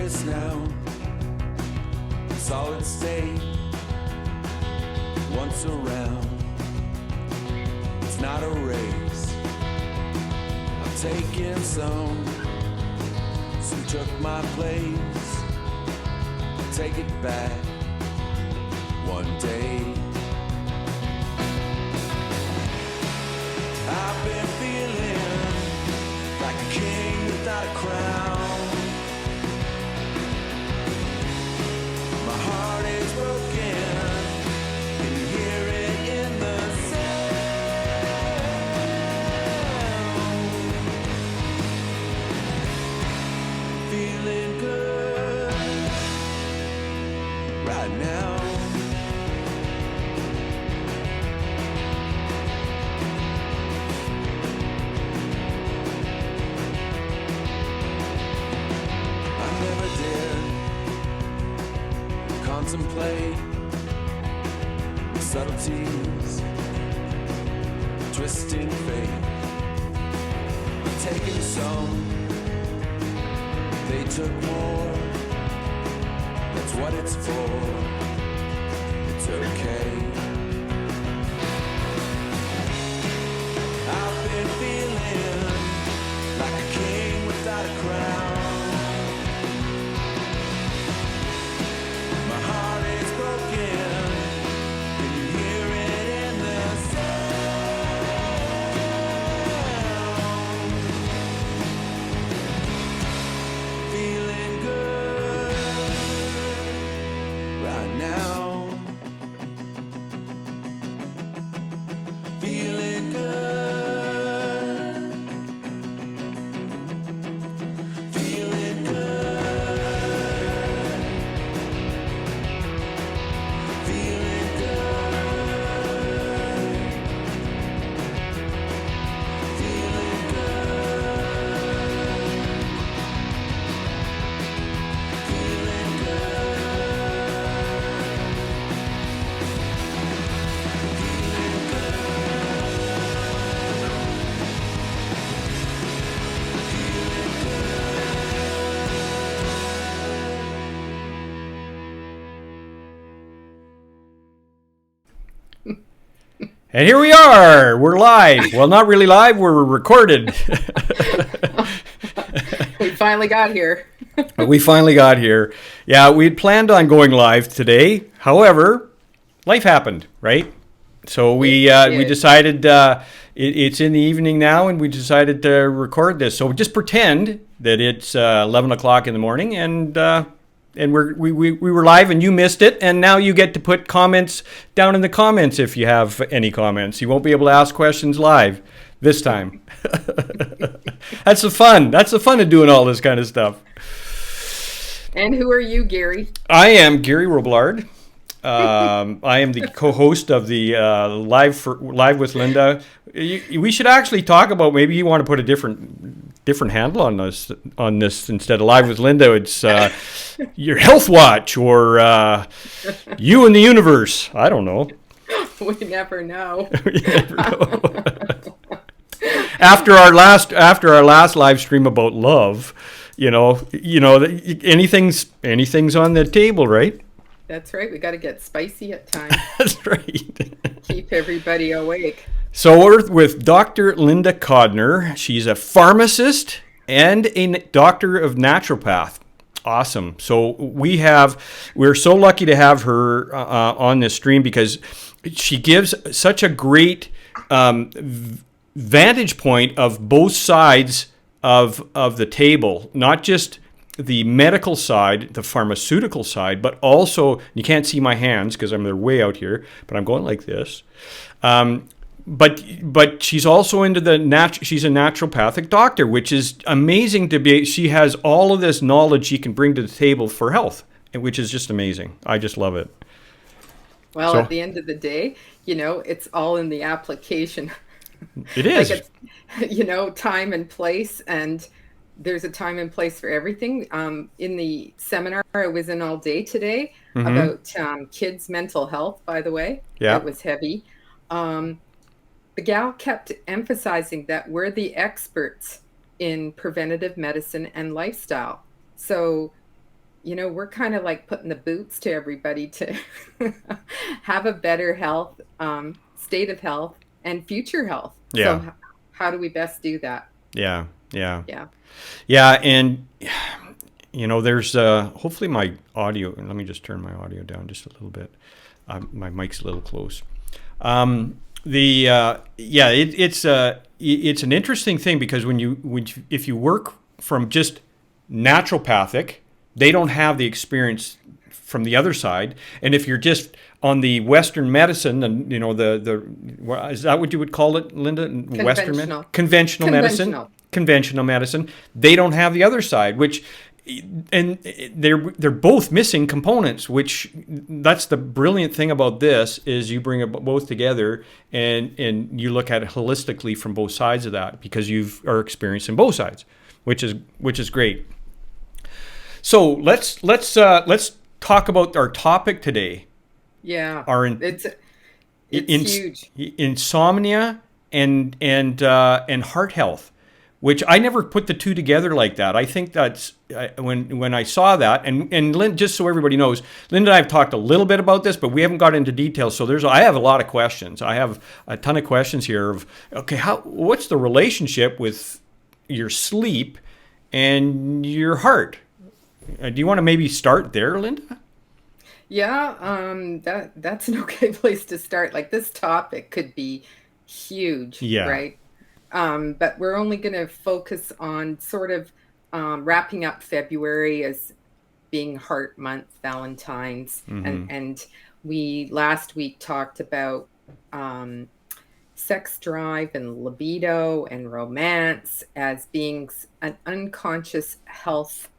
this now. Solid state, once around. It's not a race. I'm taking some took my place. I'll take it back one day. I've been feeling like a king without a crown. My heart is broken, and you hear it in the sound. Feeling good right now. Contemplate the subtleties, twisting fate. I'm taking some, they took more. That's what it's for. It's okay. I've been feeling like a king without a crown. And here we are. We're live. Well, not really live. We're recorded. We finally got here. We finally got here. Yeah, we had planned on going live today. However, life happened, right? So we decided it's in the evening now, and we decided to record this. So just pretend that it's 11 o'clock in the morning, and we were live, and you missed it, and now you get to put comments down in the comments if you have any comments. You won't be able to ask questions live this time. That's the fun. That's the fun of doing all this kind of stuff. And who are you, Gary? I am Gary Roblard. I am the co-host of the Live with Linda. We should actually talk about, maybe you want to put a different handle on this instead of Live with Linda. It's your Health Watch or You in the Universe. I don't know. We never know. We never know. After our last live stream about love, you know, anything's on the table, right? That's right. We got to get spicy at times. That's right. Keep everybody awake. So we're with Dr. Linda Codner. She's a pharmacist and a doctor of naturopath. Awesome. So we're so lucky to have her on this stream because she gives such a great vantage point of both sides of the table, not just the medical side, the pharmaceutical side, but also, you can't see my hands because they're way out here, but I'm going like this. But she's also into she's a naturopathic doctor, which is amazing she has all of this knowledge she can bring to the table for health, which is just amazing. I just love it. Well, at the end of the day, it's all in the application. It is. Like time and place, and there's a time and place for everything. In the seminar I was in all day today about kids' mental health, by the way, it was heavy. The gal kept emphasizing that we're the experts in preventative medicine and lifestyle. So we're kind of like putting the boots to everybody to have a better health, state of health and future health. Yeah. So how do we best do that? Yeah. Yeah. Yeah. Yeah. And, there's hopefully my audio, and let me just turn my audio down just a little bit. My mic's a little close. It's an interesting thing because if you work from just naturopathic, they don't have the experience from the other side. And if you're just on the Western medicine, and is that what you would call it, Linda? Conventional medicine. They don't have the other side, and they're both missing components. Which that's the brilliant thing about this is you bring it both together and you look at it holistically from both sides of that because you are experiencing both sides, which is great. So let's talk about our topic today. Yeah, it's huge. Insomnia and heart health, which I never put the two together like that. I think that's when I saw that, and Lynn, just so everybody knows, Linda and I have talked a little bit about this, but we haven't got into details. So I have a lot of questions. I have a ton of questions here of, okay, what's the relationship with your sleep and your heart? Do you want to maybe start there, Linda? Yeah, that's an okay place to start. Like this topic could be huge, right? But we're only going to focus on sort of wrapping up February as being Heart Month, Valentine's, and we last week talked about sex drive and libido and romance as being an unconscious health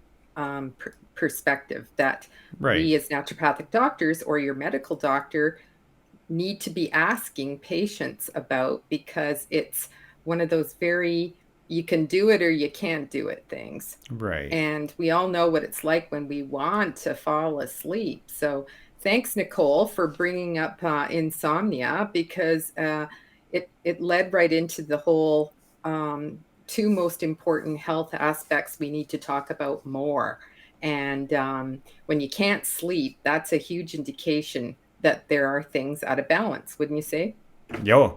perspective that we as naturopathic doctors or your medical doctor need to be asking patients about, because it's one of those you can do it or you can't do it things. Right. And we all know what it's like when we want to fall asleep. So thanks, Nicole, for bringing up insomnia, because it led right into the whole two most important health aspects we need to talk about more. And when you can't sleep, that's a huge indication that there are things out of balance, wouldn't you say? Yeah,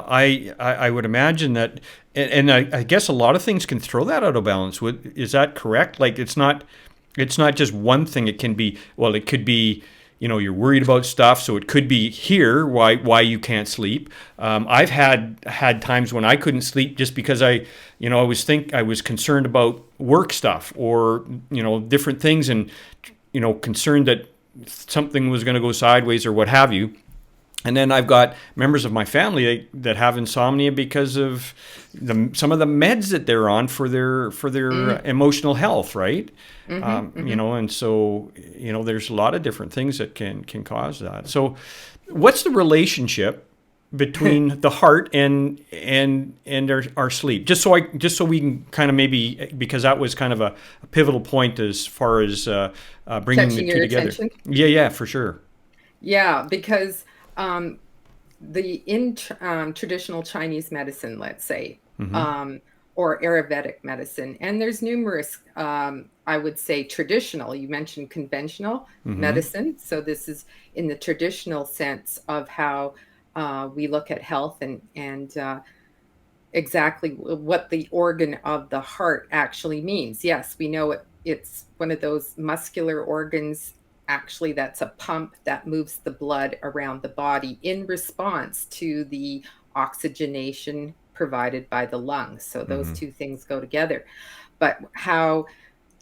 I would imagine that, and I guess a lot of things can throw that out of balance. Is that correct? Like it's not just one thing. It can be, well, it could be, you're worried about stuff, so it could be here why you can't sleep. I've had times when I couldn't sleep just because I was concerned about work stuff or different things, and concerned that something was going to go sideways or what have you. And then I've got members of my family that have insomnia because of some of the meds that they're on for their emotional health, right? And so there's a lot of different things that can cause that. So, what's the relationship between the heart and our sleep? Just so we can kind of maybe, because that was kind of a pivotal point as far as bringing the two together. Attention? Yeah, for sure. Yeah, because traditional Chinese medicine, let's say, or Ayurvedic medicine, and there's numerous, I would say traditional, you mentioned conventional medicine. So this is in the traditional sense of how we look at health and exactly what the organ of the heart actually means. Yes, we know it's one of those muscular organs. Actually, that's a pump that moves the blood around the body in response to the oxygenation provided by the lungs. So those two things go together. But how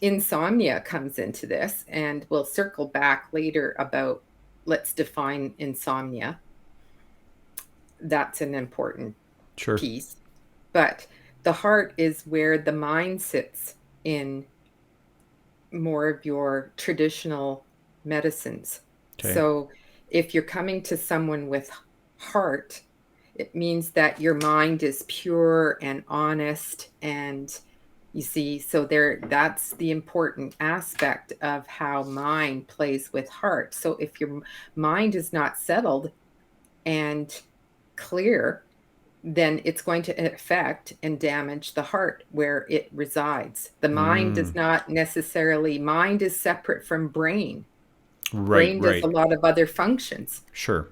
insomnia comes into this, and we'll circle back later about, let's define insomnia. That's an important piece. But the heart is where the mind sits in more of your traditional medicines. Okay. So if you're coming to someone with heart, it means that your mind is pure and honest, and you see, so that's the important aspect of how mind plays with heart. So if your mind is not settled and clear, then it's going to affect and damage the heart where it resides. The mind does not necessarily, mind is separate from brain. Right, Brain does a right. lot of other functions. Sure.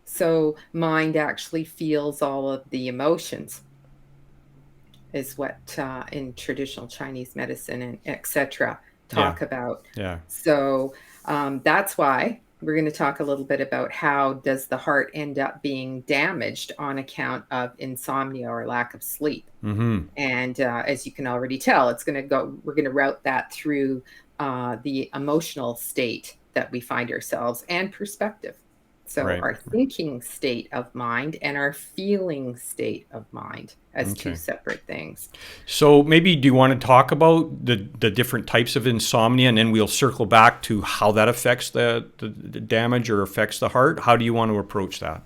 So mind actually feels all of the emotions, is what in traditional Chinese medicine and etc. Yeah. talk about. Yeah. So that's why we're going to talk a little bit about how does the heart end up being damaged on account of insomnia or lack of sleep. Mm-hmm. And as you can already tell, we're going to route that through the emotional state that we find ourselves and perspective. So Right. our thinking state of mind and our feeling state of mind as two Okay. separate things. So maybe do you want to talk about the different types of insomnia, and then we'll circle back to how that affects the damage or affects the heart? How do you want to approach that?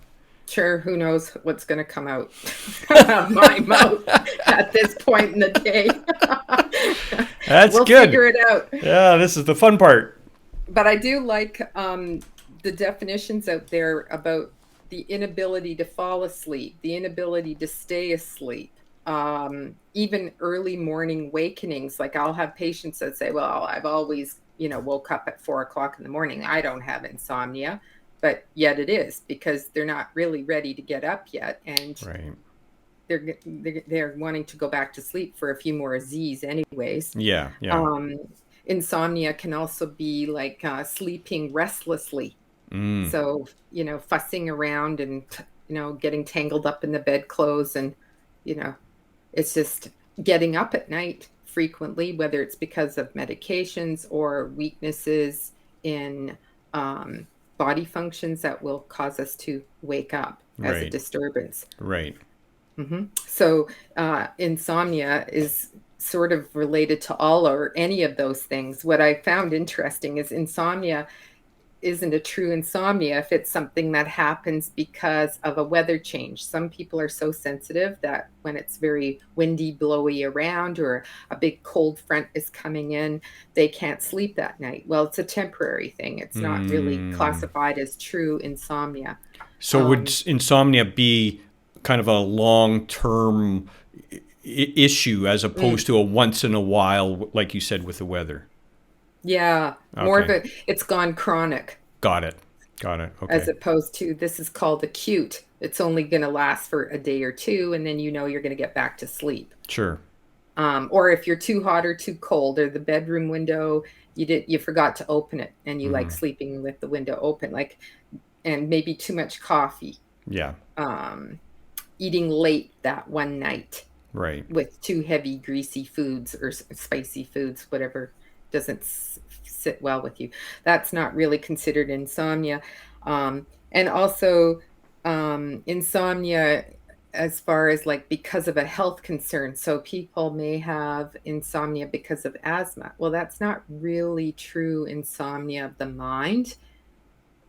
Sure, who knows what's going to come out of my mouth at this point in the day. That's We'll good. figure it out. Yeah, this is the fun part. But I do like the definitions out there about the inability to fall asleep, the inability to stay asleep, even early morning wakenings. Like I'll have patients that say, well, I've always, woke up at 4 o'clock in the morning. I don't have insomnia, but yet it is because they're not really ready to get up yet. And Right. they're wanting to go back to sleep for a few more Z's anyways. Yeah. Yeah. Insomnia can also be like sleeping restlessly. So, fussing around and, getting tangled up in the bedclothes and, it's just getting up at night frequently, whether it's because of medications or weaknesses in body functions that will cause us to wake up as a Right. disturbance. Right. So insomnia is sort of related to all or any of those things. What I found interesting is insomnia isn't a true insomnia if it's something that happens because of a weather change. Some people are so sensitive that when it's very windy, blowy around, or a big cold front is coming in, they can't sleep that night. Well, it's a temporary thing. It's not really classified as true insomnia. So would insomnia be kind of a long-term issue as opposed to a once in a while, like you said, with the weather? Yeah, more of Okay. it's gone chronic. Got it. Got it. Okay. As opposed to this is called acute. It's only going to last for a day or two, and then you're going to get back to sleep. Sure. Or if you're too hot or too cold, or the bedroom window you forgot to open it, and you like sleeping with the window open, and maybe too much coffee. Yeah. Eating late that one night. Right. With too heavy, greasy foods or spicy foods, whatever doesn't sit well with you. That's not really considered insomnia. And also insomnia as far as because of a health concern. So people may have insomnia because of asthma. Well, that's not really true insomnia of the mind.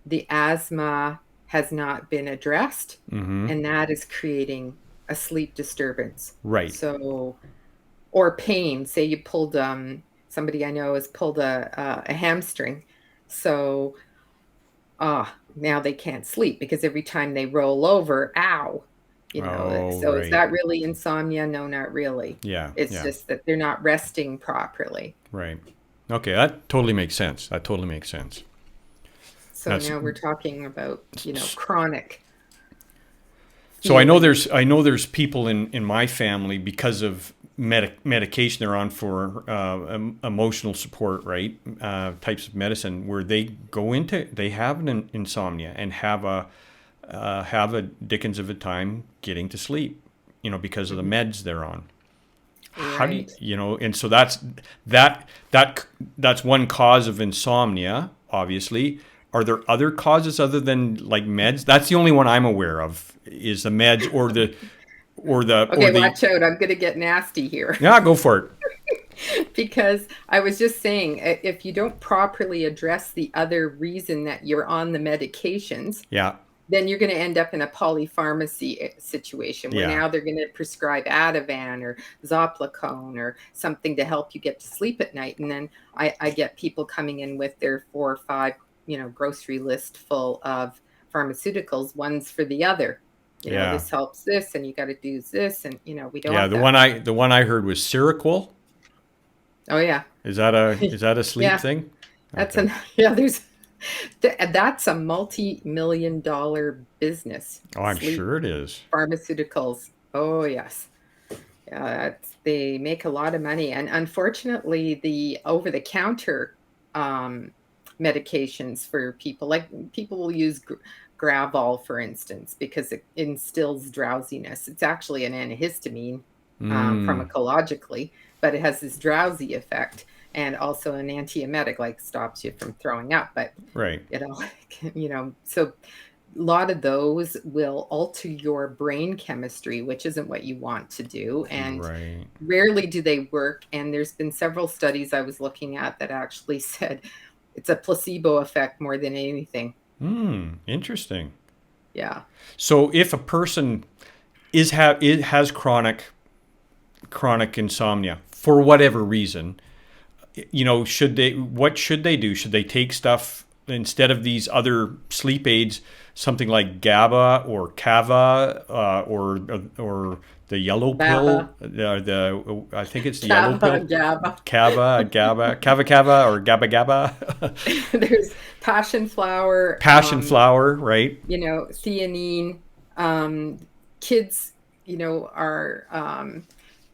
The asthma has not been addressed, and that is creating a sleep disturbance. Right. So, or pain. Say you pulled somebody I know has pulled a hamstring, so now they can't sleep because every time they roll over, ow, So right. is that really insomnia? No, not really. Yeah. It's yeah. just that they're not resting properly. Right. Okay, that totally makes sense. So now we're talking about chronic. So I know there's people in my family because of medication they're on for emotional support, right? Types of medicine where they have an insomnia and have a dickens of a time getting to sleep, because of the meds they're on. Right. How do you, and so that's one cause of insomnia, obviously. Are there other causes other than meds? That's the only one I'm aware of is the meds or the Okay, watch out. I'm going to get nasty here. Yeah, go for it. Because I was just saying, if you don't properly address the other reason that you're on the medications, then you're going to end up in a polypharmacy situation where now they're going to prescribe Ativan or Zopiclone or something to help you get to sleep at night. And then I get people coming in with their 4 or 5 grocery list full of pharmaceuticals, one's for the other. Yeah. this helps this, and you got to do this, and we don't Yeah. want that. The one I heard was Seroquel. Oh yeah, Is that a sleep yeah. thing? That's Okay. an that's a multi-million-dollar business. Oh, I'm Sleep sure it is. pharmaceuticals. Oh yes. Yeah, they make a lot of money, and unfortunately, the over-the-counter um, medications for people, like people will use Gravol, for instance, because it instills drowsiness. It's actually an antihistamine Mm, pharmacologically, but it has this drowsy effect, and also an antiemetic, like stops you from throwing up. But right. so a lot of those will alter your brain chemistry, which isn't what you want to do. And Right. rarely do they work. And there's been several studies I was looking at that actually said it's a placebo effect more than anything. Interesting. Yeah. So if a person it has chronic insomnia for whatever reason, what should they do? Should they take stuff instead of these other sleep aids, something like GABA or kava, or the yellow pill? Baba, The I think it's the yellow Kappa, pill, GABA. kava, or GABA. There's passion flower, Passion flower, right? theanine. Kids, are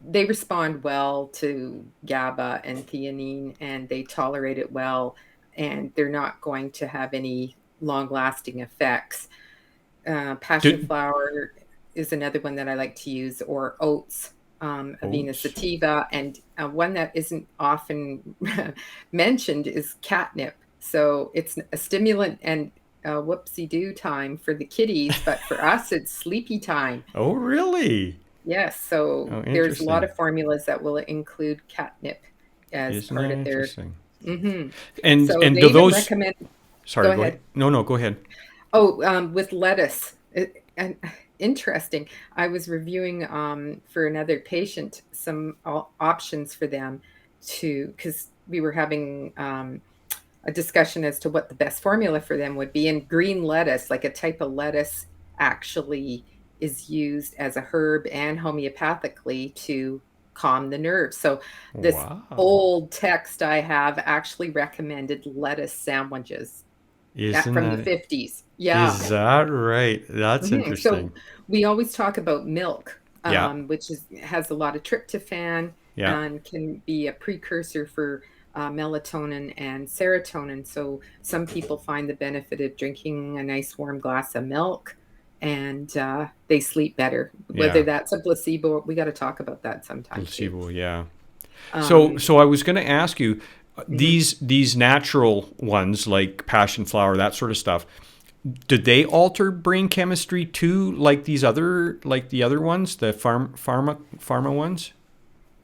they respond well to GABA and theanine, and they tolerate it well, and they're not going to have any long-lasting effects. Passion Do, flower is another one that I like to use, or oats, Avena oats. sativa, and one that isn't often mentioned is catnip. So it's a stimulant and whoopsie-doo time for the kiddies, but for us, it's sleepy time. Oh, really? Yes, so Oh, there's a lot interesting. of formulas that will include catnip as Isn't part that of their. interesting? Hmm. So And they do even those? recommend. Sorry, Go go ahead. ahead. No, no, go ahead. Oh, with lettuce. And interesting. I was reviewing for another patient some options for them because we were having a discussion as to what the best formula for them would be. And green lettuce, like a type of lettuce, actually is used as a herb and homeopathically to calm the nerves. So this Wow. old text I have actually recommended lettuce sandwiches Isn't from the that 50s. Yeah. is that right? That's So interesting. we always talk about milk, Yeah, which has a lot of tryptophan yeah, and can be a precursor for melatonin and serotonin. So some people find the benefit of drinking a nice warm glass of milk, and they sleep better. Whether yeah. that's a placebo, we got to talk about that sometime too. Placebo, yeah. Um, So I was going to ask you, mhm. these natural ones like passion flower, that sort of stuff. Did they alter brain chemistry too, like the other ones, the pharma ones?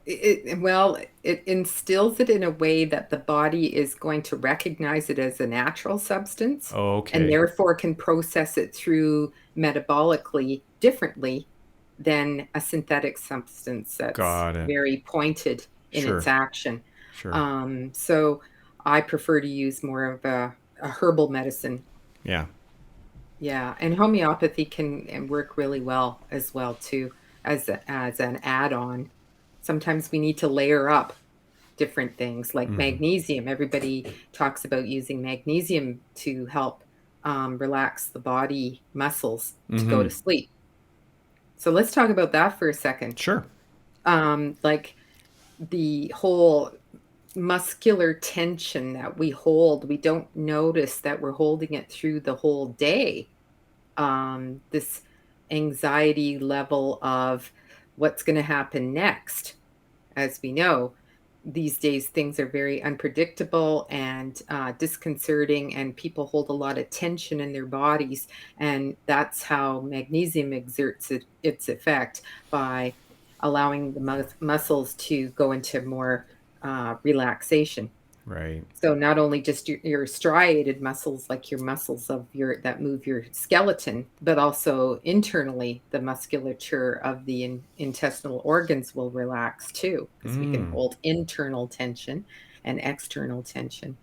It instills it in a way that the body is going to recognize it as a natural substance and Okay, therefore can process it through metabolically differently than a synthetic substance that's got it. very pointed in its Sure, action. sure. So I prefer to use more of a herbal medicine. Yeah, Yeah, and homeopathy can and work really well as well too as an add-on. Sometimes we need to layer up different things like magnesium. Everybody talks about using magnesium to help relax the body muscles to go to sleep. So let's talk about that for a second. sure. Like the whole muscular tension that we hold, we don't notice that we're holding it through the whole day. This anxiety level of what's going to happen next. As we know, these days things are very unpredictable and disconcerting, and people hold a lot of tension in their bodies. And that's how magnesium exerts its effect by allowing the muscles to go into more relaxation. Right. So not only just your striated muscles, like your muscles of your that move your skeleton, but also internally the musculature of the intestinal organs will relax too, because we can hold internal tension and external tension.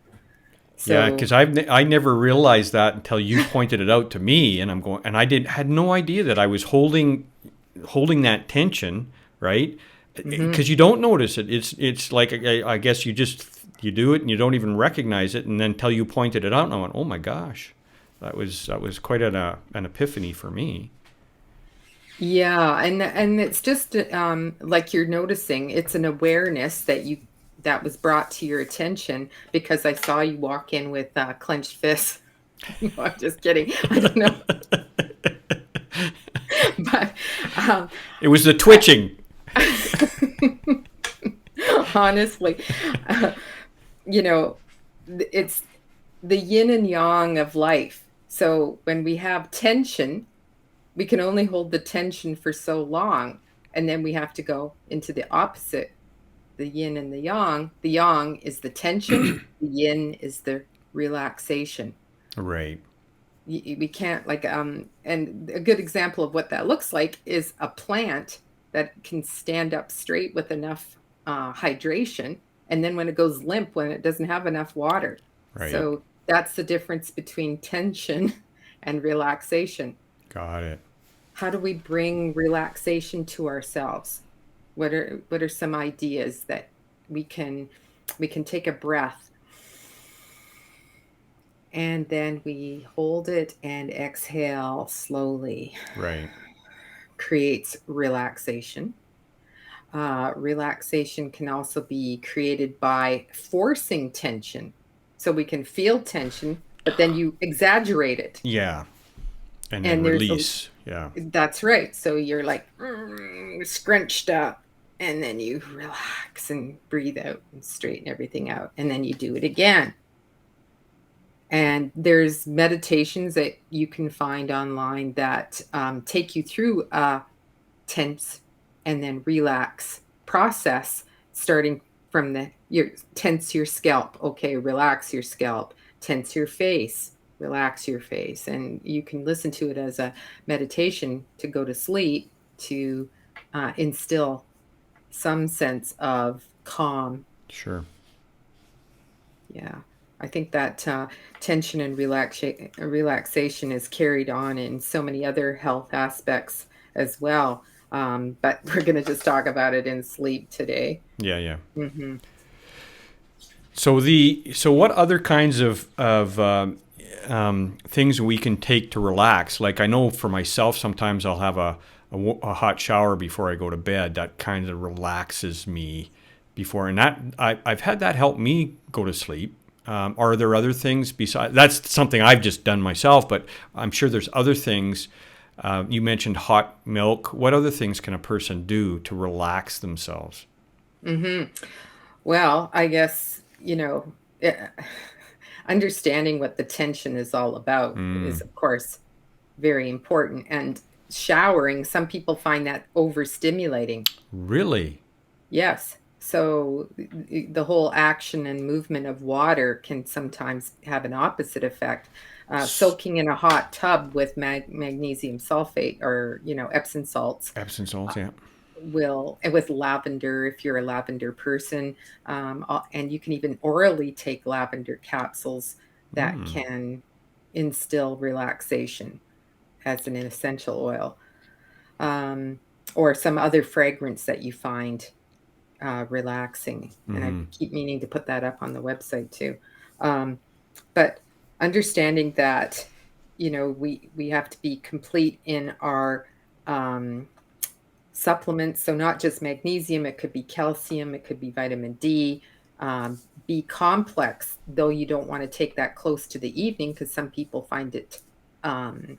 Yeah, So, because I never realized that until you pointed it out to me, and I'm going, and I didn't had no idea that I was holding that tension, right? mhm. Because you don't notice it. It's like I guess you do it and you don't even recognize it, and then until you pointed it out, and I went, oh my gosh, that was quite an epiphany for me. Yeah, and it's just like you're noticing, it's an awareness that was brought to your attention because I saw you walk in with clenched fists. No, I'm just kidding. I don't know, but um, It was the I, twitching. honestly, uh, you know, it's the yin and yang of life. So when we have tension, we can only hold the tension for so long, and then we have to go into the opposite, the yin and the yang. The yang is the tension, the yin is the relaxation. Right. We can't like and a good example of what that looks like is a plant that can stand up straight with enough hydration, and then when it goes limp, when it doesn't have enough water. Right. So that's the difference between tension and relaxation. Got it. How do we bring relaxation to ourselves? What are some ideas that we can we can take a breath, and then we hold it and exhale slowly. Right. Creates relaxation. Relaxation can also be created by forcing tension. So we can feel tension, but then you exaggerate it. Yeah. And then And there's a release. Yeah. That's right. So you're like scrunched up, and then you relax and breathe out and straighten everything out. And then you do it again. And there's meditations that you can find online that take you through a tense and then relax process, starting from your tense your scalp. Okay, relax your scalp, tense your face, relax your face. And you can listen to it as a meditation to go to sleep, to instill some sense of calm. Sure. Yeah. I think that tension and relaxation is carried on in so many other health aspects as well. But we're going to just talk about it in sleep today. Yeah. Yeah. Hmm. So what other kinds of things we can take to relax? Like I know for myself, sometimes I'll have a hot shower before I go to bed. That kind of relaxes me before, and I've had that help me go to sleep. Are there other things besides? That's something I've just done myself, but I'm sure there's other things. You mentioned hot milk. What other things can a person do to relax themselves? Hmm. Well, I guess, understanding what the tension is all about is, Mm, of course, very important. And showering, some people find that overstimulating. really? Yes. So the whole action and movement of water can sometimes have an opposite effect. S- Soaking in a hot tub with magnesium sulfate or, Epsom salts Epsom salts, yeah. will, and with lavender, if you're a lavender person, and you can even orally take lavender capsules that Mm, can instill relaxation as an essential oil, um, or some other fragrance that you find relaxing. And I mm-hmm. keep meaning to put that up on the website too. Um, but understanding that, we have to be complete in our um, supplements. So not just magnesium, it could be calcium, it could be vitamin D, B complex, though you don't want to take that close to the evening because some people find it um,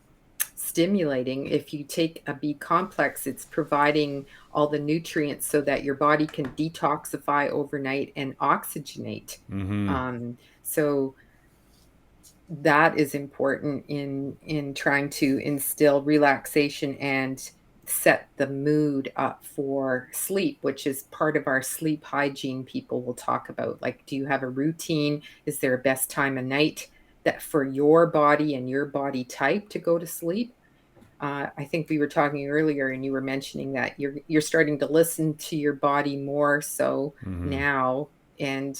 stimulating. If you take a B complex, it's providing all the nutrients so that your body can detoxify overnight and oxygenate. Mm-hmm. So that is important in trying to instill relaxation and set the mood up for sleep, which is part of our sleep hygiene people will talk about. Like, do you have a routine? Is there a best time of night that for your body and your body type to go to sleep? I think we were talking earlier, and you were mentioning that you're starting to listen to your body more so Mm-hmm. now, and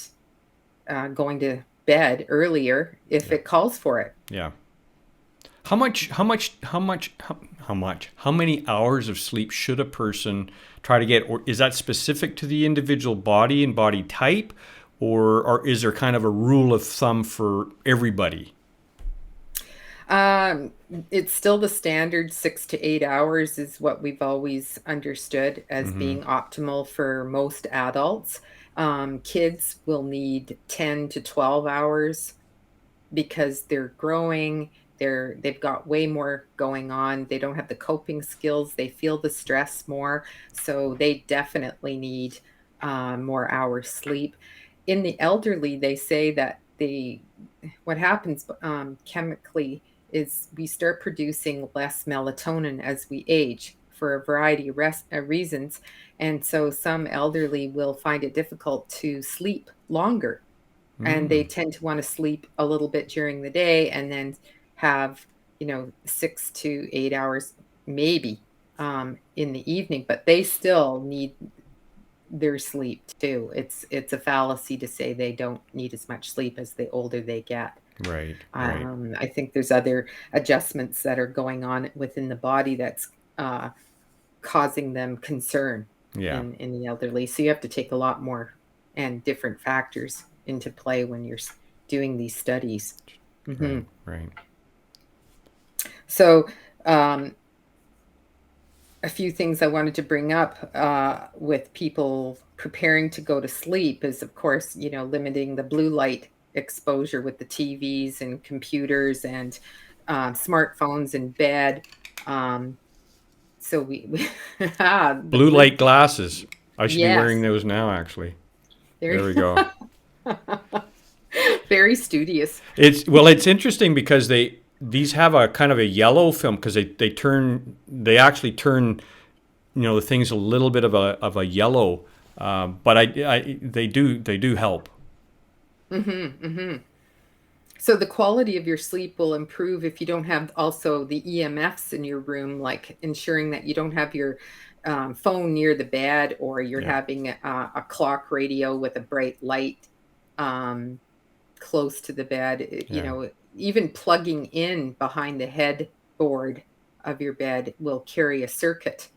going to bed earlier if it calls for it. Yeah. How many hours of sleep should a person try to get? Or is that specific to the individual body and body type? Or is there kind of a rule of thumb for everybody? It's still the standard 6 to 8 hours is what we've always understood as being optimal for most adults. Kids will need 10 to 12 hours because they're growing. They've got way more going on. They don't have the coping skills. They feel the stress more. So they definitely need more hours sleep. In the elderly, they say that what happens chemically is we start producing less melatonin as we age for a variety of reasons. And so some elderly will find it difficult to sleep longer. And they tend to want to sleep a little bit during the day and then have, 6 to 8 hours maybe in the evening, but they still need their sleep too. It's a fallacy to say they don't need as much sleep as the older they get. Right. I think there's other adjustments that are going on within the body that's causing them concern in the elderly. So you have to take a lot more and different factors into play when you're doing these studies. Right. So a few things I wanted to bring up with people preparing to go to sleep is, of course, limiting the blue light exposure with the TVs and computers and smartphones in bed. So we blue light glasses. I should be Yes. wearing those now, actually. There we go. Very studious. It's interesting because these have a kind of a yellow film because they actually turn the things a little bit of a yellow, but they do help. So the quality of your sleep will improve if you don't have also the EMFs in your room, like ensuring that you don't have your phone near the bed, or you're having a clock radio with a bright light close to the bed. Even plugging in behind the headboard of your bed will carry a circuit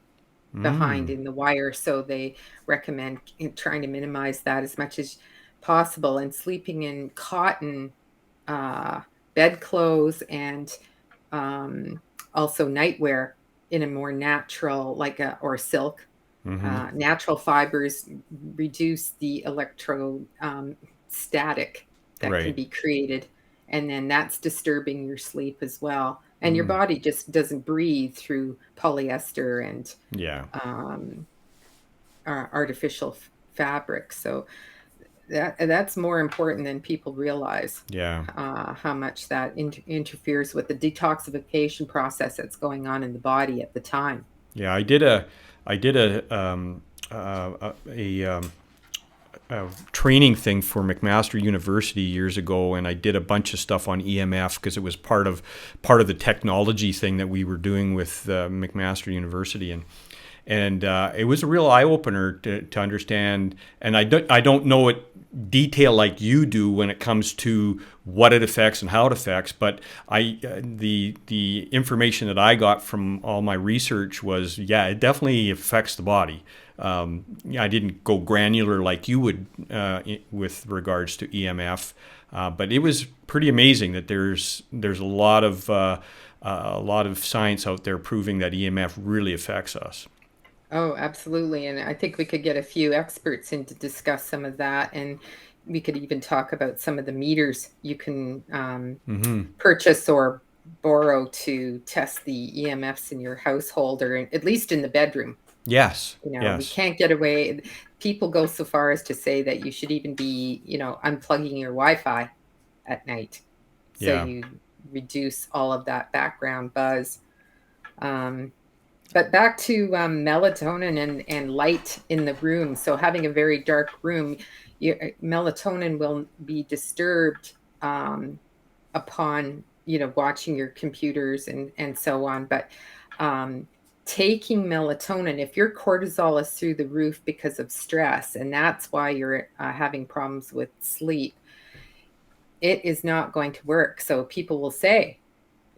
behind in the wire. So they recommend trying to minimize that as much as possible, and sleeping in cotton bedclothes and also nightwear in a more natural, or silk. Natural fibers reduce the electrostatic that can be created, and then that's disturbing your sleep as well. And your body just doesn't breathe through polyester and artificial fabric. So that's more important than people realize. How much that interferes with the detoxification process that's going on in the body at the time. Yeah, I did a training thing for McMaster University years ago, and I did a bunch of stuff on EMF because it was part of the technology thing that we were doing with McMaster University, and it was a real eye opener to understand. And I don't know it detail like you do when it comes to what it affects and how it affects, but the information that I got from all my research was it definitely affects the body. I didn't go granular like you would with regards to EMF, but it was pretty amazing that there's a lot of science out there proving that EMF really affects us. Oh, absolutely. And I think we could get a few experts in to discuss some of that. And we could even talk about some of the meters you can purchase or borrow to test the EMFs in your household, or at least in the bedroom. Yes. We can't get away. People go so far as to say that you should even be, unplugging your Wi-Fi at night. So you reduce all of that background buzz. But back to melatonin and light in the room. So having a very dark room, melatonin will be disturbed upon, watching your computers and so on. But taking melatonin, if your cortisol is through the roof because of stress, and that's why you're having problems with sleep, it is not going to work. So people will say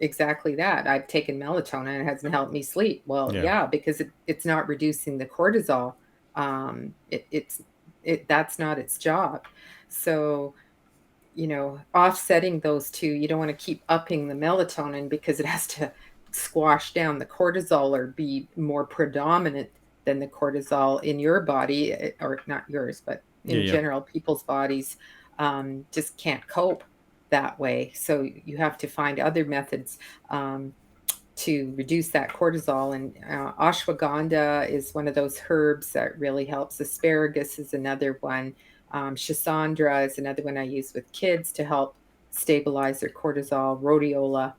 exactly that. I've taken melatonin and it hasn't helped me sleep. Well, Yeah. yeah, because it's not reducing the cortisol. That's not its job. So, offsetting those two, you don't want to keep upping the melatonin because it has to squash down the cortisol or be more predominant than the cortisol in your body, or not yours, but Yeah. in Yeah. general, people's bodies just can't cope that way. So you have to find other methods to reduce that cortisol. And ashwagandha is one of those herbs that really helps. Asparagus is another one. Schisandra is another one I use with kids to help stabilize their cortisol. Rhodiola,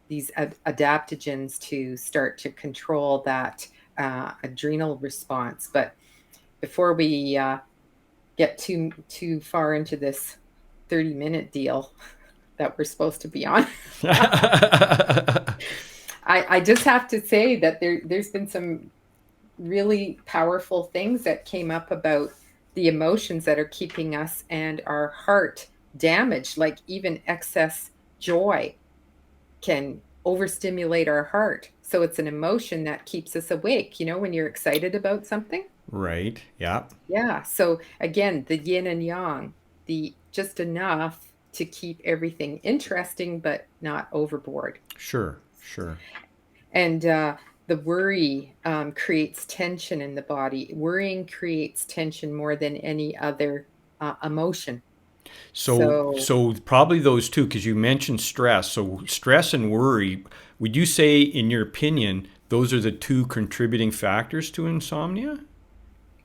these adaptogens to start to control that adrenal response. But before we get too far into this 30-minute deal that we're supposed to be on, I just have to say that there's been some really powerful things that came up about the emotions that are keeping us and our heart damaged. Like even excess joy can overstimulate our heart. So it's an emotion that keeps us awake, when you're excited about something. Right. Yeah. Yeah. So again, the yin and yang, the just enough to keep everything interesting, but not overboard. Sure. Sure. And the worry creates tension in the body. Worrying creates tension more than any other emotion. So So probably those two, because you mentioned stress. So stress and worry, would you say, in your opinion, those are the two contributing factors to insomnia?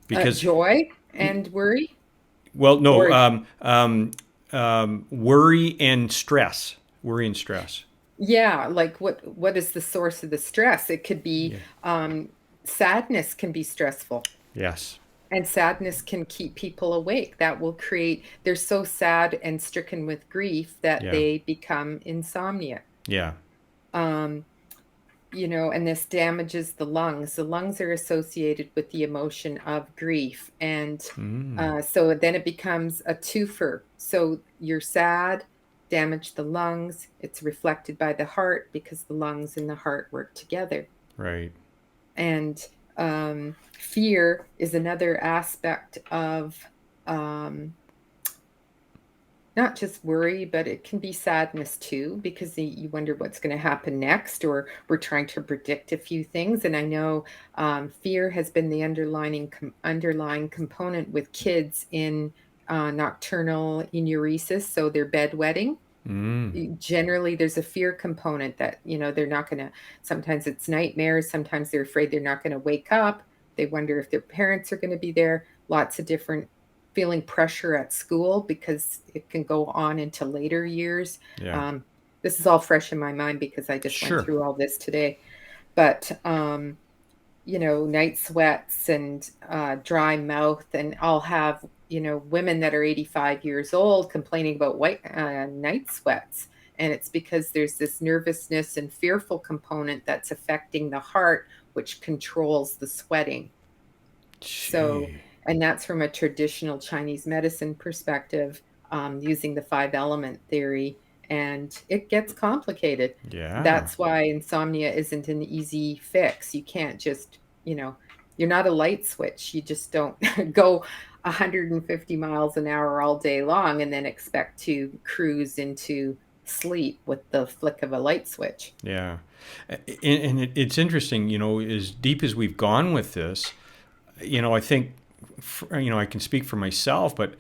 Because, joy and worry, well, no, or worry and stress. Worry and stress. yeah, like what is the source of the stress? It could be Yeah. sadness can be stressful. Yes. And sadness can keep people awake. That will create, they're so sad and stricken with grief that Yeah. they become insomnia. Yeah. Um, and this damages the lungs. The lungs are associated with the emotion of grief. And so then it becomes a twofer. So you're sad, damage the lungs. It's reflected by the heart because the lungs and the heart work together. Right. And fear is another aspect of not just worry, but it can be sadness too, because you wonder what's going to happen next, or we're trying to predict a few things. And I know fear has been the underlying component with kids in nocturnal enuresis, so their bedwetting. Generally, there's a fear component that, they're not going to, sometimes it's nightmares, sometimes they're afraid they're not going to wake up. They wonder if their parents are going to be there. Lots of different feeling pressure at school because it can go on into later years. Yeah. This is all fresh in my mind because I just went Sure. through all this today. But, night sweats and dry mouth, and I'll have, women that are 85 years old complaining about white night sweats. And it's because there's this nervousness and fearful component that's affecting the heart, which controls the sweating. So, Gee. and that's from a traditional Chinese medicine perspective, using the 5 element theory, and it gets complicated. Yeah. That's why insomnia isn't an easy fix. You can't just, you're not a light switch. You just don't go 150 miles an hour all day long and then expect to cruise into sleep with the flick of a light switch. Yeah. And it's interesting, as deep as we've gone with this, I think, I can speak for myself, but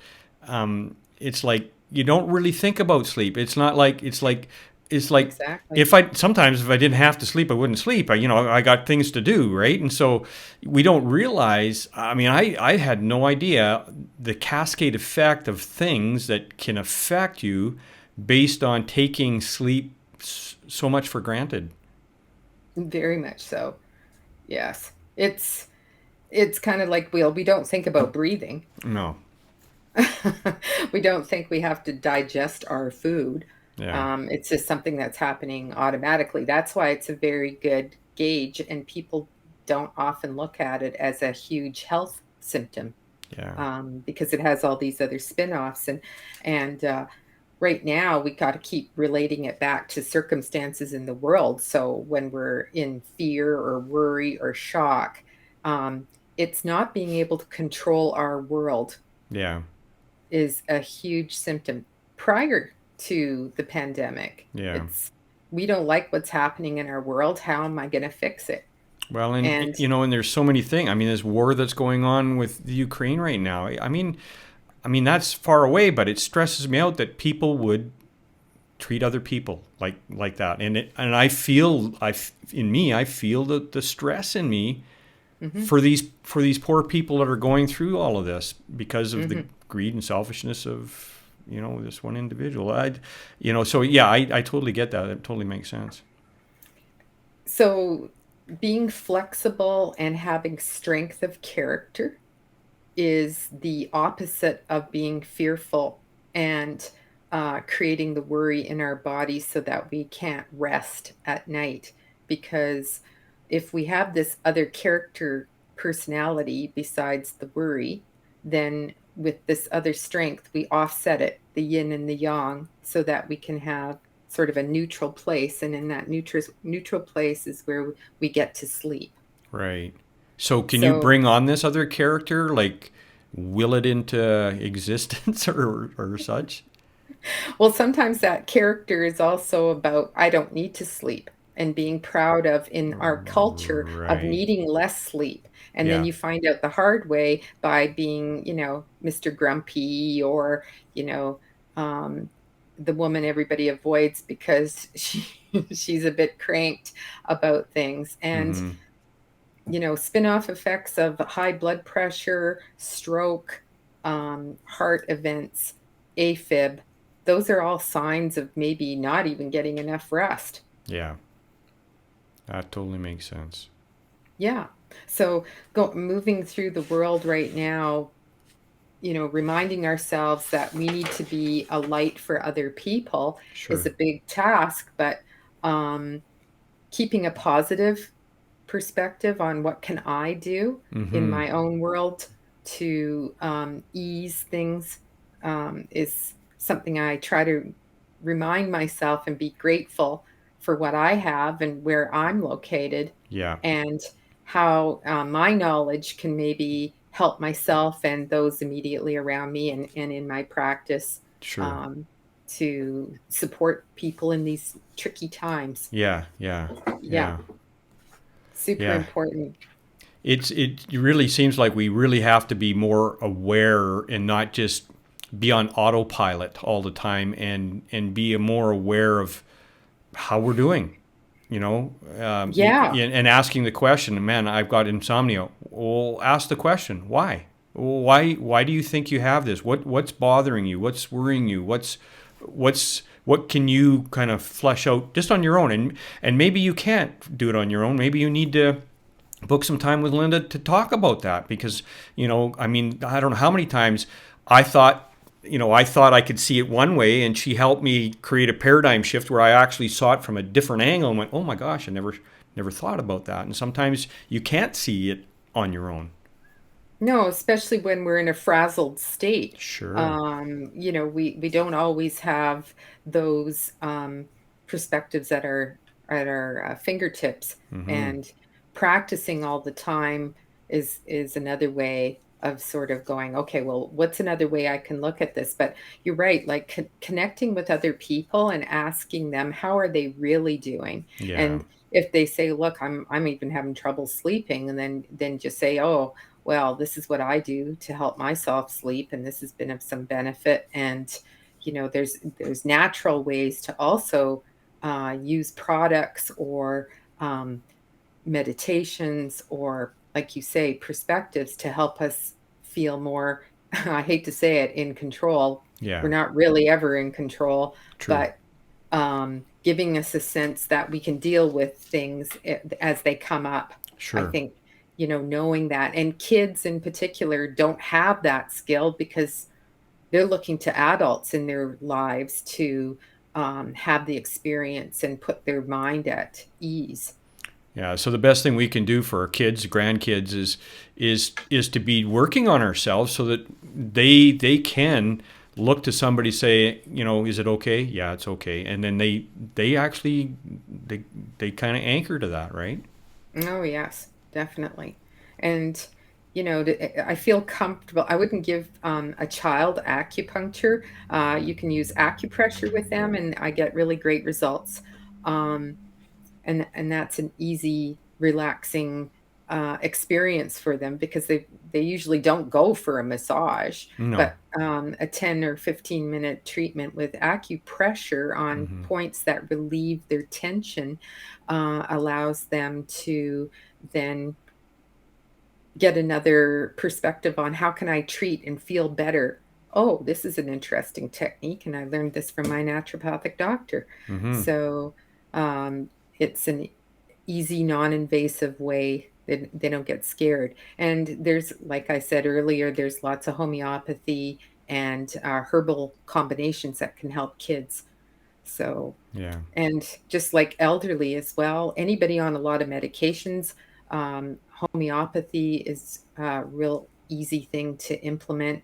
it's like you don't really think about sleep. It's not like it's like Exactly. if I didn't have to sleep, I wouldn't sleep. I got things to do, right? And so we don't realize. I mean, I had no idea the cascade effect of things that can affect you based on taking sleep so much for granted. Very much so. Yes. It's kind of like we don't think about breathing. No. We don't think we have to digest our food. Yeah. It's just something that's happening automatically. That's why it's a very good gauge, and people don't often look at it as a huge health symptom Yeah. because it has all these other spin-offs. And right now we got to keep relating it back to circumstances in the world. So when we're in fear or worry or shock, um, it's not being able to control our world Yeah. is a huge symptom. Prior to the pandemic, Yeah. it's we don't like what's happening in our world. How am I going to fix it? Well, and And and there's so many things. I mean, this war that's going on with the Ukraine right now. I mean that's far away, but it stresses me out that people would treat other people like that. And I feel I feel the stress in me mhm, for these poor people that are going through all of this because of the mhm. greed and selfishness of this one individual. So yeah, I totally get that. It totally makes sense. So being flexible and having strength of character is the opposite of being fearful and creating the worry in our body so that we can't rest at night. Because if we have this other character personality besides the worry, then with this other strength, we offset it, the yin and the yang, so that we can have sort of a neutral place. And in that neutral place is where we get to sleep. Right. So can you So bring on this other character, like will it into existence or such? well, sometimes that character is also about I don't need to sleep and being proud of in our culture of Right. needing less sleep. And then Yeah. you find out the hard way by being, Mr. Grumpy or, you know, um, the woman everybody avoids because she's a bit cranked about things. And, Mm-hmm. spin-off effects of high blood pressure, stroke, heart events, AFib, those are all signs of maybe not even getting enough rest. Yeah. That totally makes sense. Yeah. So moving through the world right now, reminding ourselves that we need to be a light for other people is Sure. a big task, but um, keeping a positive perspective on what can I do in Mm-hmm. my own world to ease things is something I try to remind myself and be grateful for what I have and where I'm located Yeah. and how my knowledge can maybe help myself and those immediately around me and in my practice Sure. um, to support people in these tricky times. Yeah. Yeah. Yeah, Yeah. super Yeah. important. It really seems like we really have to be more aware and not just be on autopilot all the time and be more aware of how we're doing, Yeah. and asking the question, man, I've got insomnia. Well, ask the question, why? Why do you think you have this? What's bothering you? What's worrying you? What can you kind of flesh out just on your own? And maybe you can't do it on your own. Maybe you need to book some time with Linda to talk about that because, I mean, I don't know how many times I thought, I thought I could see it one way and she helped me create a paradigm shift where I actually saw it from a different angle and went, oh my gosh, I never thought about that. And sometimes you can't see it on your own. No, especially when we're in a frazzled state. Sure. We don't always have those perspectives at our fingertips, Mm-hmm. and practicing all the time is another way of sort of going, okay, well, what's another way I can look at this? But you're right, like connecting with other people and asking them how are they really doing, Yeah. and if they say, look, I'm even having trouble sleeping, and then just say, oh, well, this is what I do to help myself sleep, and this has been of some benefit. And there's natural ways to also use products or meditations or, like you say, perspectives to help us feel more. I hate to say it, in control. We're Yeah. not really ever in control, True. but giving us a sense that we can deal with things as they come up. I Sure. think, knowing that. And kids in particular don't have that skill because they're looking to adults in their lives to have the experience and put their mind at ease. Yeah, so the best thing we can do for our kids, grandkids, is to be working on ourselves so that they can look to somebody, say, is it okay? Yeah, it's okay. And then they actually kind of anchor to that, right? Oh, yes, definitely. And, I feel comfortable. I wouldn't give a child acupuncture. You can use acupressure with them, and I get really great results. Um, and that's an easy, relaxing experience for them because they usually don't go for a massage, No. but a 10 or 15-minute treatment with acupressure on Mm-hmm. points that relieve their tension allows them to then get another perspective on how can I treat and feel better. Oh, this is an interesting technique, and I learned this from my naturopathic doctor. Mm-hmm. So it's an easy, non-invasive way. They don't get scared. And there's, like I said earlier, there's lots of homeopathy and herbal combinations that can help kids. So, Yeah. and just like elderly as well, anybody on a lot of medications, homeopathy is a real easy thing to implement.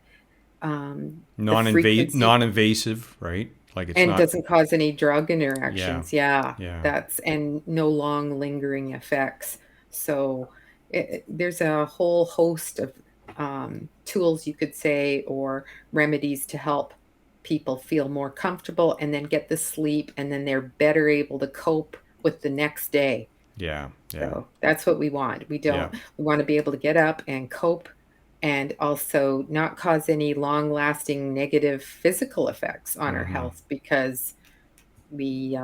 The frequency Non-invasive, right? Like it's and not. doesn't cause any drug Yeah. interactions. Yeah, Yeah. that's and no long lingering effects. So there's a whole host of tools, you could say, or remedies to help people feel more comfortable and then get the sleep, and then they're better able to cope with the next day. Yeah. Yeah. So that's what we want. Yeah. We want to be able to get up and cope and also not cause any long lasting negative physical effects on our Mm-hmm. health because we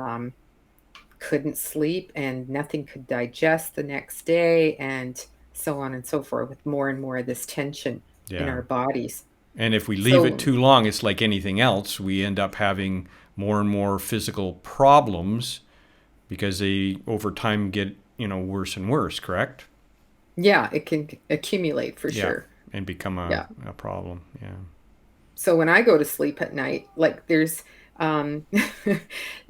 couldn't sleep and nothing could digest the next day and so on and so forth with more and more of this tension in Yeah. our bodies. And if we leave it So, too long, it's like anything else. We end up having more and more physical problems because they over time get, worse and worse, correct? yeah, it can accumulate for Yeah. sure. And become a, Yeah. a problem. Yeah. So when I go to sleep at night, like there's um,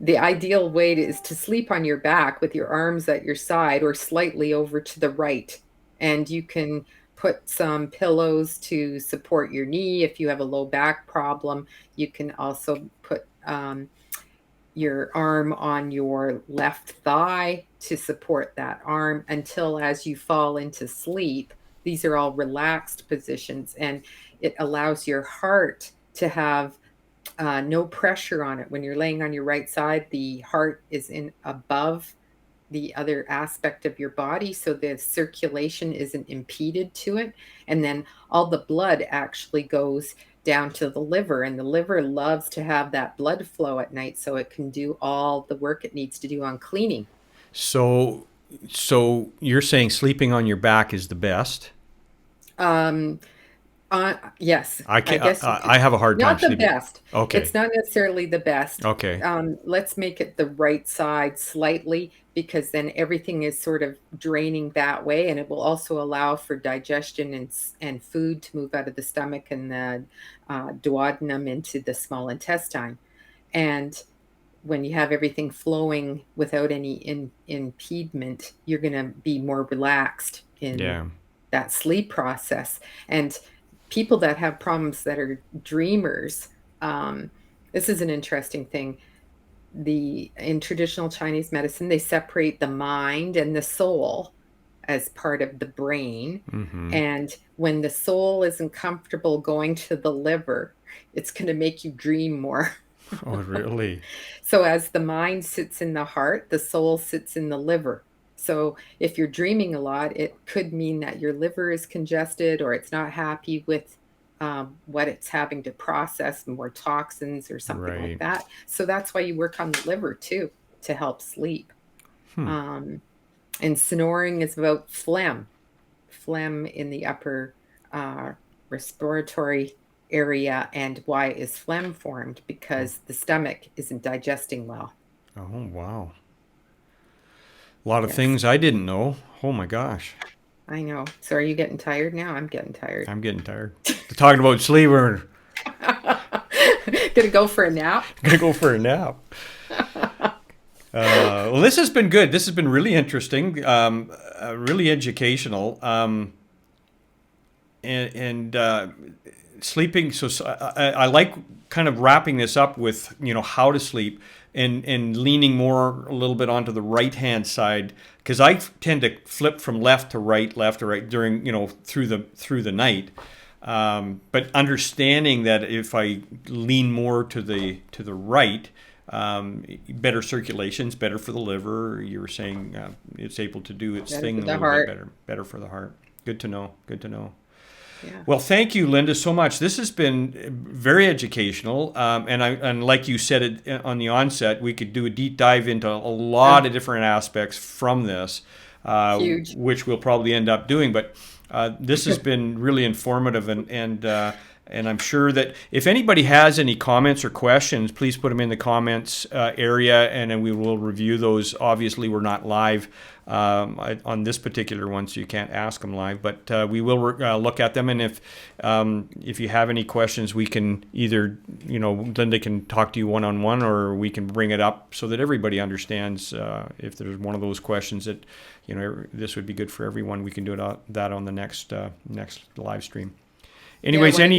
the ideal way is to sleep on your back with your arms at your side or slightly over to the right. And you can put some pillows to support your knee if you have a low back problem. You can also put your arm on your left thigh to support that arm until as you fall into sleep. These are all relaxed positions, and it allows your heart to have no pressure on it. When you're laying on your right side, the heart is in above the other aspect of your body, so the circulation isn't impeded to it. And then all the blood actually goes down to the liver, and the liver loves to have that blood flow at night so it can do all the work it needs to do on cleaning. So, so you're saying sleeping on your back is the best? Um, yes, I I can't. guess you could. I have a hard time Not the sleeping. best. Okay. It's not necessarily the best. Okay. Let's make it the right side slightly because then everything is sort of draining that way, and it will also allow for digestion and food to move out of the stomach and the duodenum into the small intestine. And when you have everything flowing without any impediment, you're going to be more relaxed in Yeah. that sleep process. And people that have problems that are dreamers, this is an interesting thing. In traditional Chinese medicine, they separate the mind and the soul as part of the brain. Mm-hmm. And when the soul isn't comfortable going to the liver, it's going to make you dream more. Oh, really? So as the mind sits in the heart, the soul sits in the liver. So if you're dreaming a lot, it could mean that your liver is congested or it's not happy with what it's having to process, more toxins or something like Right. that. So that's why you work on the liver too, to help sleep. Hmm. And snoring is about phlegm in the upper respiratory area. And why is phlegm formed? Because the stomach isn't digesting well. Oh, wow. A lot of Yes, things I didn't know. Oh my gosh. I know. So are you getting tired now? I'm getting tired. I'm getting tired. Talking about sleep, we're Gonna go for a nap. gonna go for a nap. Well, this has been good. This has been really interesting, really educational. sleeping. So I like kind of wrapping this up with, how to sleep and leaning more a little bit onto the right hand side, because I tend to flip from left to right during, through the night. But understanding that if I lean more to the right, better circulation's better for the liver. You were saying it's able to do its thing a little bit better for the heart. Good to know. Yeah. Well, thank you, Linda, so much. This has been very educational, and like you said on the onset, we could do a deep dive into a lot of different aspects from this, which we'll probably end up doing. But this has been really informative, and I'm sure that if anybody has any comments or questions, please put them in the comments area, and then we will review those. Obviously, we're not live on this particular one, so you can't ask them live, but we will look at them. And if you have any questions, we can either, Linda can talk to you one-on-one, or we can bring it up so that everybody understands. If there's one of those questions that, this would be good for everyone, we can do that on the next live stream. Anyways, one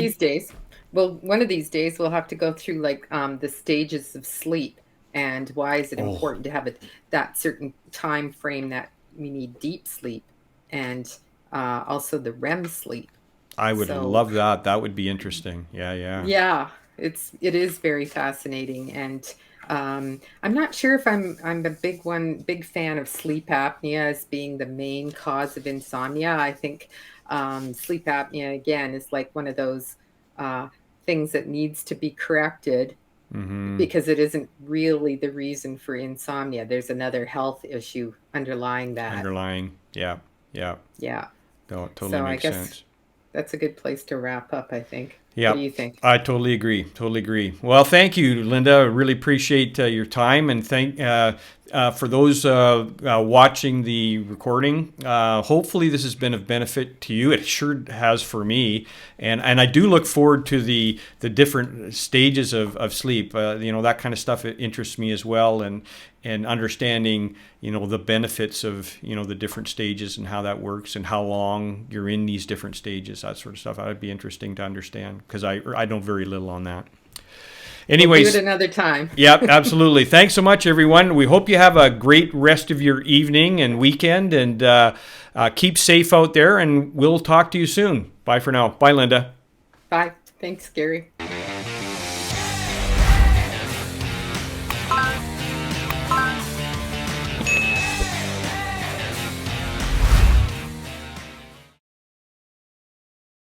of these days we'll have to go through the stages of sleep, and why is it important to have that certain time frame that we need deep sleep, and also the REM sleep. I would love that. That would be interesting. Yeah. Yeah, it is very fascinating, and I'm not sure if I'm a big fan of sleep apnea as being the main cause of insomnia. I think sleep apnea, again, is like one of those things that needs to be corrected, because it isn't really the reason for insomnia. There's another health issue underlying that. Yeah. No, totally makes sense. That's a good place to wrap up, I think. Yeah. What do you think? I totally agree. Well, thank you, Linda. I really appreciate your time, and thank for those watching the recording. Hopefully this has been of benefit to you. It sure has for me, and I do look forward to the different stages of sleep. That kind of stuff, it interests me as well, and understanding the benefits of the different stages and how that works and how long you're in these different stages, that sort of stuff. That would be interesting to understand, because I know very little on that. Anyways, we'll do it another time. Yeah, absolutely. Thanks so much, everyone. We hope you have a great rest of your evening and weekend, and keep safe out there, and we'll talk to you soon. Bye for now. Bye, Linda. Bye. Thanks, Gary.